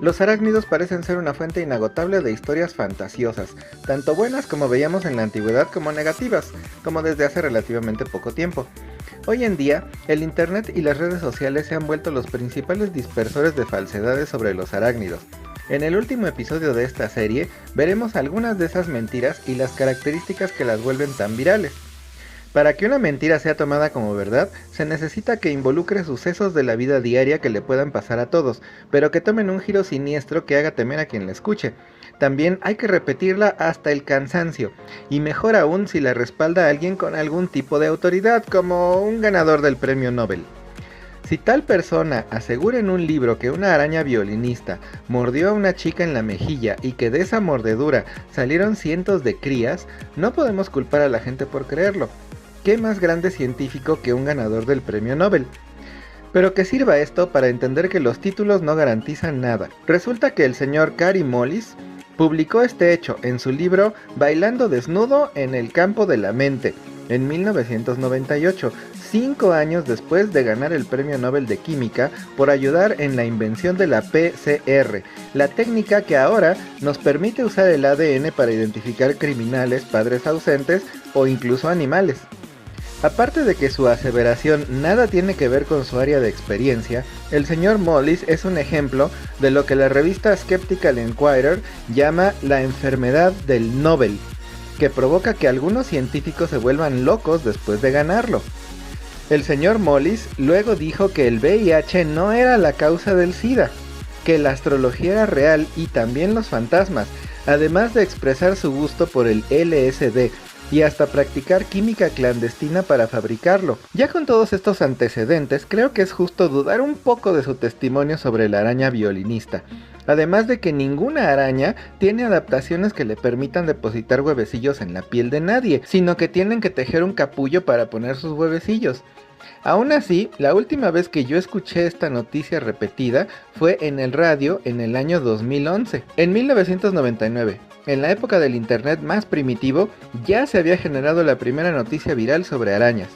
Los arácnidos parecen ser una fuente inagotable de historias fantasiosas, tanto buenas como veíamos en la antigüedad como negativas, como desde hace relativamente poco tiempo. Hoy en día, el internet y las redes sociales se han vuelto los principales dispersores de falsedades sobre los arácnidos. En el último episodio de esta serie, veremos algunas de esas mentiras y las características que las vuelven tan virales. Para que una mentira sea tomada como verdad, se necesita que involucre sucesos de la vida diaria que le puedan pasar a todos, pero que tomen un giro siniestro que haga temer a quien la escuche. También hay que repetirla hasta el cansancio, y mejor aún si la respalda alguien con algún tipo de autoridad, como un ganador del premio Nobel. Si tal persona asegura en un libro que una araña violinista mordió a una chica en la mejilla y que de esa mordedura salieron cientos de crías, no podemos culpar a la gente por creerlo. ¿Qué más grande científico que un ganador del premio Nobel? Pero que sirva esto para entender que los títulos no garantizan nada. Resulta que el señor Kary Mullis publicó este hecho en su libro Bailando desnudo en el campo de la mente, en 1998, 5 años después de ganar el premio Nobel de Química por ayudar en la invención de la PCR, la técnica que ahora nos permite usar el ADN para identificar criminales, padres ausentes o incluso animales. Aparte de que su aseveración nada tiene que ver con su área de experiencia, el señor Mullis es un ejemplo de lo que la revista Skeptical Inquirer llama la enfermedad del Nobel, que provoca que algunos científicos se vuelvan locos después de ganarlo. El señor Mullis luego dijo que el VIH no era la causa del SIDA, que la astrología era real y también los fantasmas, además de expresar su gusto por el LSD, y hasta practicar química clandestina para fabricarlo. Ya con todos estos antecedentes, creo que es justo dudar un poco de su testimonio sobre la araña violinista. Además de que ninguna araña tiene adaptaciones que le permitan depositar huevecillos en la piel de nadie, sino que tienen que tejer un capullo para poner sus huevecillos. Aún así, la última vez que yo escuché esta noticia repetida fue en el radio en el año 2011. En 1999, en la época del internet más primitivo, ya se había generado la primera noticia viral sobre arañas.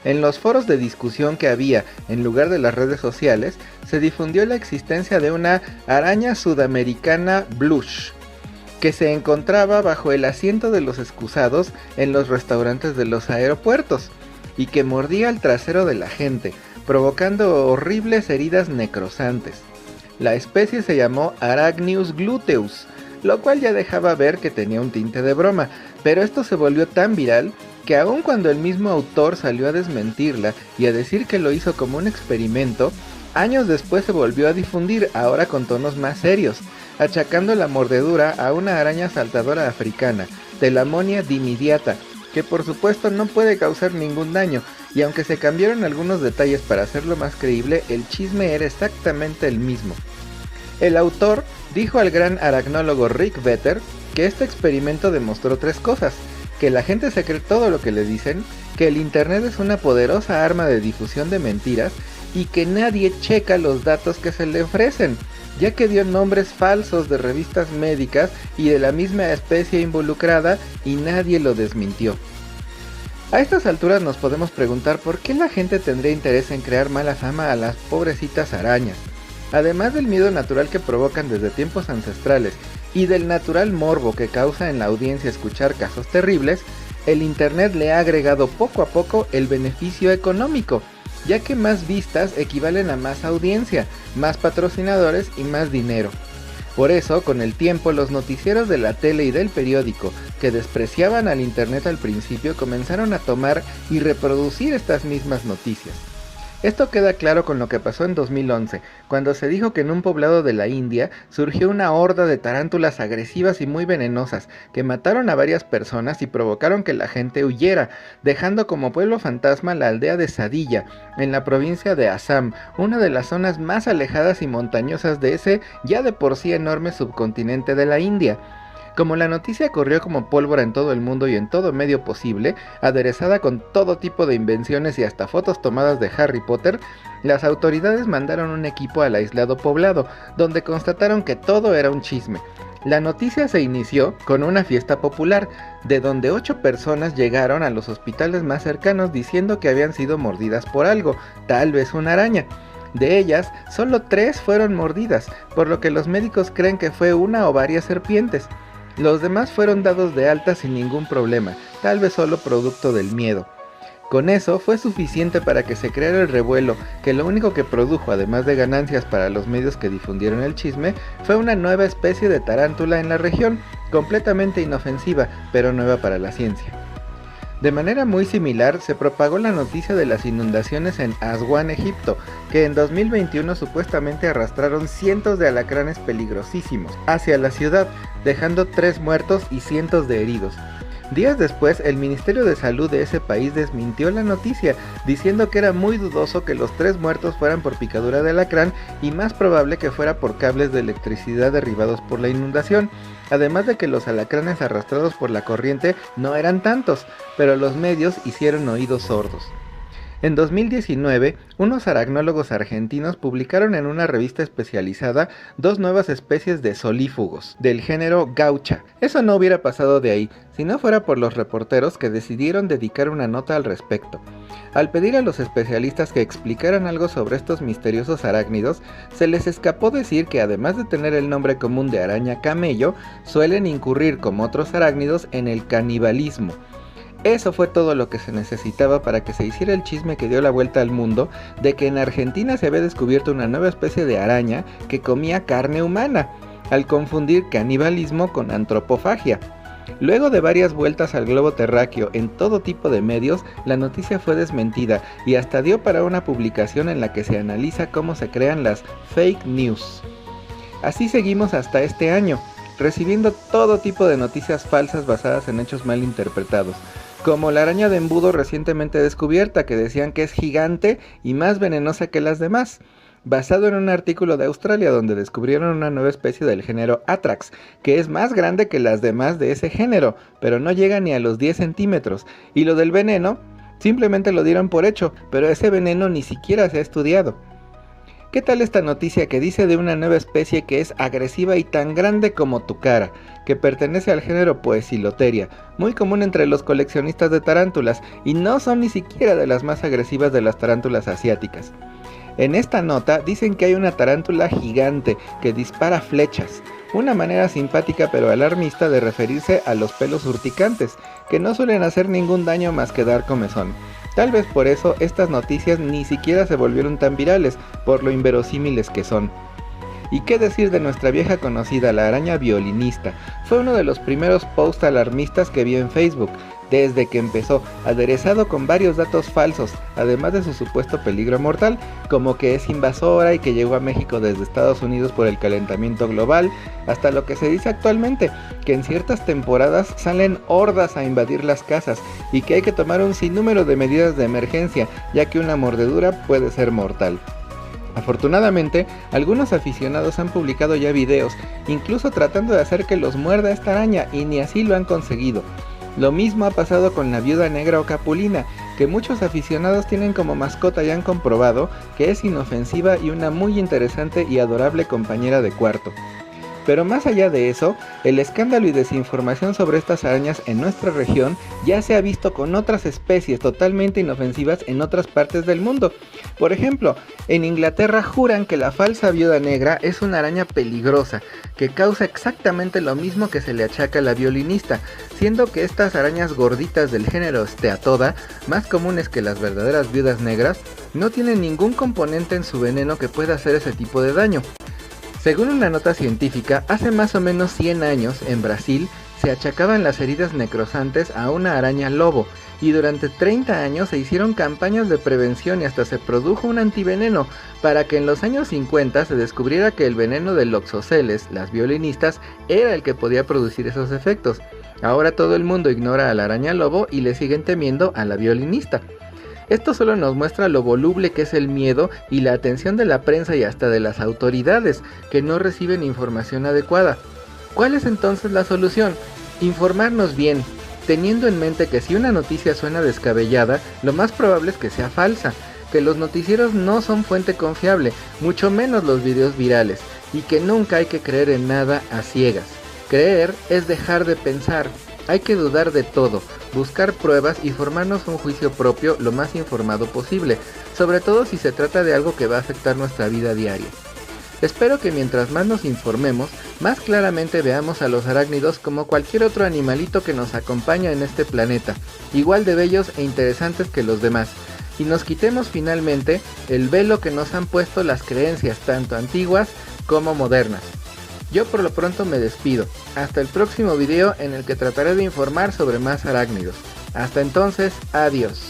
En los foros de discusión que había en lugar de las redes sociales, se difundió la existencia de una araña sudamericana blush, que se encontraba bajo el asiento de los excusados en los restaurantes de los aeropuertos, y que mordía el trasero de la gente, provocando horribles heridas necrosantes. La especie se llamó Arachnius gluteus, lo cual ya dejaba ver que tenía un tinte de broma, pero esto se volvió tan viral que aun cuando el mismo autor salió a desmentirla y a decir que lo hizo como un experimento, años después se volvió a difundir, ahora con tonos más serios, achacando la mordedura a una araña saltadora africana, Telamonia dimidiata, que por supuesto no puede causar ningún daño, y aunque se cambiaron algunos detalles para hacerlo más creíble, el chisme era exactamente el mismo. El autor dijo al gran aracnólogo Rick Vetter que este experimento demostró 3 cosas: que la gente se cree todo lo que le dicen, que el internet es una poderosa arma de difusión de mentiras y que nadie checa los datos que se le ofrecen, ya que dio nombres falsos de revistas médicas y de la misma especie involucrada y nadie lo desmintió. A estas alturas nos podemos preguntar por qué la gente tendría interés en crear mala fama a las pobrecitas arañas. Además del miedo natural que provocan desde tiempos ancestrales y del natural morbo que causa en la audiencia escuchar casos terribles, el internet le ha agregado poco a poco el beneficio económico, ya que más vistas equivalen a más audiencia, más patrocinadores y más dinero. Por eso, con el tiempo, los noticieros de la tele y del periódico, que despreciaban al internet al principio, comenzaron a tomar y reproducir estas mismas noticias. Esto queda claro con lo que pasó en 2011, cuando se dijo que en un poblado de la India surgió una horda de tarántulas agresivas y muy venenosas, que mataron a varias personas y provocaron que la gente huyera, dejando como pueblo fantasma la aldea de Sadilla, en la provincia de Assam, una de las zonas más alejadas y montañosas de ese ya de por sí enorme subcontinente de la India. Como la noticia corrió como pólvora en todo el mundo y en todo medio posible, aderezada con todo tipo de invenciones y hasta fotos tomadas de Harry Potter, las autoridades mandaron un equipo al aislado poblado, donde constataron que todo era un chisme. La noticia se inició con una fiesta popular, de donde 8 personas llegaron a los hospitales más cercanos diciendo que habían sido mordidas por algo, tal vez una araña. De ellas, solo 3 fueron mordidas, por lo que los médicos creen que fue una o varias serpientes. Los demás fueron dados de alta sin ningún problema, tal vez solo producto del miedo. Con eso fue suficiente para que se creara el revuelo, que lo único que produjo, además de ganancias para los medios que difundieron el chisme, fue una nueva especie de tarántula en la región, completamente inofensiva, pero nueva para la ciencia. De manera muy similar, se propagó la noticia de las inundaciones en Aswan, Egipto, que en 2021 supuestamente arrastraron cientos de alacranes peligrosísimos hacia la ciudad, dejando 3 muertos y cientos de heridos. Días después, el Ministerio de Salud de ese país desmintió la noticia, diciendo que era muy dudoso que los 3 muertos fueran por picadura de alacrán y más probable que fuera por cables de electricidad derribados por la inundación, además de que los alacranes arrastrados por la corriente no eran tantos, pero los medios hicieron oídos sordos. En 2019, unos aracnólogos argentinos publicaron en una revista especializada 2 nuevas especies de solífugos, del género Gaucha. Eso no hubiera pasado de ahí, si no fuera por los reporteros que decidieron dedicar una nota al respecto. Al pedir a los especialistas que explicaran algo sobre estos misteriosos arácnidos, se les escapó decir que además de tener el nombre común de araña camello, suelen incurrir como otros arácnidos en el canibalismo. Eso fue todo lo que se necesitaba para que se hiciera el chisme que dio la vuelta al mundo de que en Argentina se había descubierto una nueva especie de araña que comía carne humana, al confundir canibalismo con antropofagia. Luego de varias vueltas al globo terráqueo en todo tipo de medios, la noticia fue desmentida y hasta dio para una publicación en la que se analiza cómo se crean las fake news. Así seguimos hasta este año, recibiendo todo tipo de noticias falsas basadas en hechos mal interpretados, como la araña de embudo recientemente descubierta, que decían que es gigante y más venenosa que las demás, basado en un artículo de Australia donde descubrieron una nueva especie del género Atrax, que es más grande que las demás de ese género, pero no llega ni a los 10 centímetros, y lo del veneno, simplemente lo dieron por hecho, pero ese veneno ni siquiera se ha estudiado. ¿Qué tal esta noticia que dice de una nueva especie que es agresiva y tan grande como tu cara, que pertenece al género Poecilotheria, muy común entre los coleccionistas de tarántulas y no son ni siquiera de las más agresivas de las tarántulas asiáticas? En esta nota dicen que hay una tarántula gigante que dispara flechas, una manera simpática pero alarmista de referirse a los pelos urticantes, que no suelen hacer ningún daño más que dar comezón. Tal vez por eso estas noticias ni siquiera se volvieron tan virales, por lo inverosímiles que son. ¿Y qué decir de nuestra vieja conocida, la araña violinista? Fue uno de los primeros posts alarmistas que vi en Facebook, desde que empezó, aderezado con varios datos falsos, además de su supuesto peligro mortal, como que es invasora y que llegó a México desde Estados Unidos por el calentamiento global, hasta lo que se dice actualmente, que en ciertas temporadas salen hordas a invadir las casas y que hay que tomar un sinnúmero de medidas de emergencia, ya que una mordedura puede ser mortal. Afortunadamente, algunos aficionados han publicado ya videos, incluso tratando de hacer que los muerda esta araña, y ni así lo han conseguido. Lo mismo ha pasado con la viuda negra o capulina, que muchos aficionados tienen como mascota y han comprobado que es inofensiva y una muy interesante y adorable compañera de cuarto. Pero más allá de eso, el escándalo y desinformación sobre estas arañas en nuestra región ya se ha visto con otras especies totalmente inofensivas en otras partes del mundo. Por ejemplo, en Inglaterra juran que la falsa viuda negra es una araña peligrosa, que causa exactamente lo mismo que se le achaca a la violinista, siendo que estas arañas gorditas del género Steatoda, más comunes que las verdaderas viudas negras, no tienen ningún componente en su veneno que pueda hacer ese tipo de daño. Según una nota científica, hace más o menos 100 años, en Brasil, se achacaban las heridas necrosantes a una araña lobo, y durante 30 años se hicieron campañas de prevención y hasta se produjo un antiveneno, para que en los años 50 se descubriera que el veneno de Loxoceles, las violinistas, era el que podía producir esos efectos. Ahora todo el mundo ignora a la araña lobo y le siguen temiendo a la violinista. Esto solo nos muestra lo voluble que es el miedo y la atención de la prensa y hasta de las autoridades, que no reciben información adecuada. ¿Cuál es entonces la solución? Informarnos bien, teniendo en mente que si una noticia suena descabellada, lo más probable es que sea falsa, que los noticieros no son fuente confiable, mucho menos los videos virales, y que nunca hay que creer en nada a ciegas. Creer es dejar de pensar. Hay que dudar de todo, buscar pruebas y formarnos un juicio propio lo más informado posible, sobre todo si se trata de algo que va a afectar nuestra vida diaria. Espero que mientras más nos informemos, más claramente veamos a los arácnidos como cualquier otro animalito que nos acompaña en este planeta, igual de bellos e interesantes que los demás, y nos quitemos finalmente el velo que nos han puesto las creencias tanto antiguas como modernas. Yo por lo pronto me despido, hasta el próximo video en el que trataré de informar sobre más arácnidos. Hasta entonces, adiós.